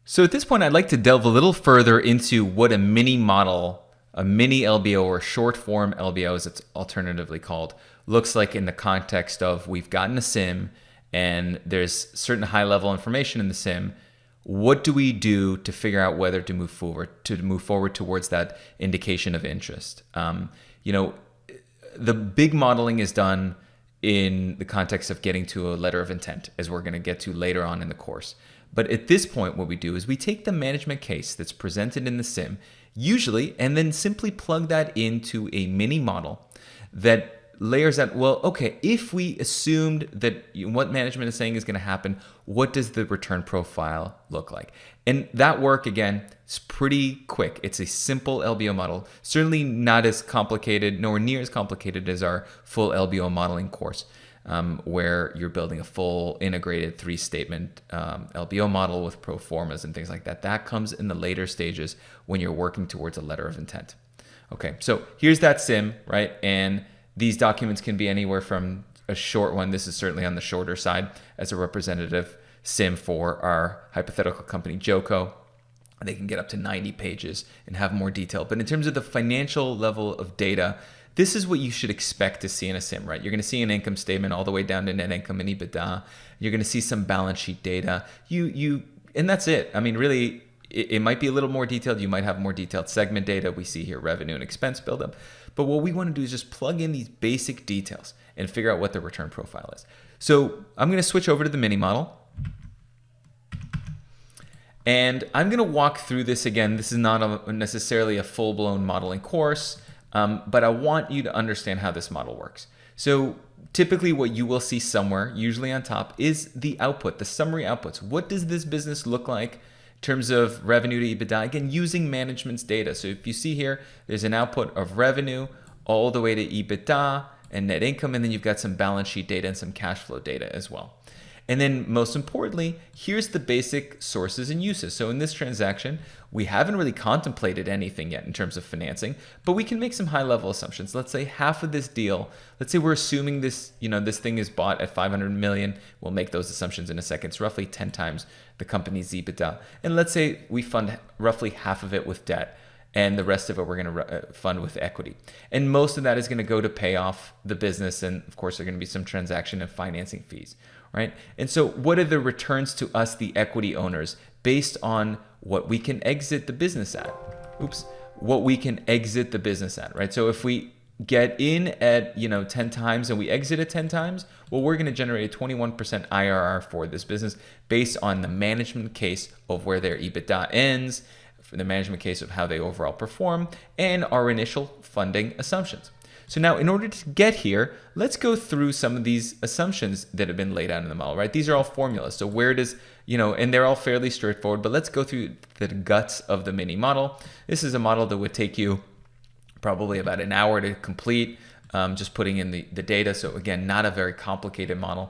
So at this point, I'd like to delve a little further into what a mini model, a mini LBO, or short form LBO as it's alternatively called, looks like in the context of we've gotten a SIM and there's certain high level information in the SIM. What do we do to figure out whether to move forward towards that indication of interest? The big modeling is done in the context of getting to a letter of intent, as we're going to get to later on in the course. But at this point, what we do is we take the management case that's presented in the SIM, usually, and then simply plug that into a mini model that layers out, well, okay, if we assumed that what management is saying is going to happen, what does the return profile look like? And that work, again, is pretty quick. It's a simple LBO model, certainly not as complicated, nor near as complicated as our full LBO modeling course, where you're building a full integrated 3-statement LBO model with pro formas and things like that. That comes in the later stages when you're working towards a letter of intent. Okay, so here's that SIM, right? And these documents can be anywhere from a short one. This is certainly on the shorter side as a representative SIM for our hypothetical company, Joco. They can get up to 90 pages and have more detail. But in terms of the financial level of data, this is what you should expect to see in a SIM, right? You're going to see an income statement all the way down to net income and EBITDA. You're going to see some balance sheet data. And that's it. I mean, really, it might be a little more detailed. You might have more detailed segment data. We see here revenue and expense buildup. But what we want to do is just plug in these basic details and figure out what the return profile is. So I'm going to switch over to the mini model. And I'm going to walk through this again. This is not necessarily a full-blown modeling course, but I want you to understand how this model works. So typically what you will see somewhere, usually on top, is the output, the summary outputs. What does this business look like in terms of revenue to EBITDA? Again, using management's data. So if you see here, there's an output of revenue all the way to EBITDA and net income, and then you've got some balance sheet data and some cash flow data as well. And then most importantly, here's the basic sources and uses. So in this transaction, we haven't really contemplated anything yet in terms of financing, but we can make some high level assumptions. Let's say half of this deal, let's say we're assuming this, this thing is bought at 500 million. We'll make those assumptions in a second. It's roughly 10 times the company's EBITDA. And let's say we fund roughly half of it with debt, and the rest of it we're going to fund with equity. And most of that is going to go to pay off the business. And of course, there are going to be some transaction and financing fees, right? And so what are the returns to us, the equity owners, based on what we can exit the business at? What we can exit the business at, right? So if we get in at 10 times and we exit at 10 times, well, we're going to generate a 21% IRR for this business based on the management case of where their EBITDA ends, for the management case of how they overall perform, and our initial funding assumptions. So now in order to get here, let's go through some of these assumptions that have been laid out in the model, right? These are all formulas. So where does, and they're all fairly straightforward, but let's go through the guts of the mini model. This is a model that would take you probably about an hour to complete, just putting in the data. So again, not a very complicated model.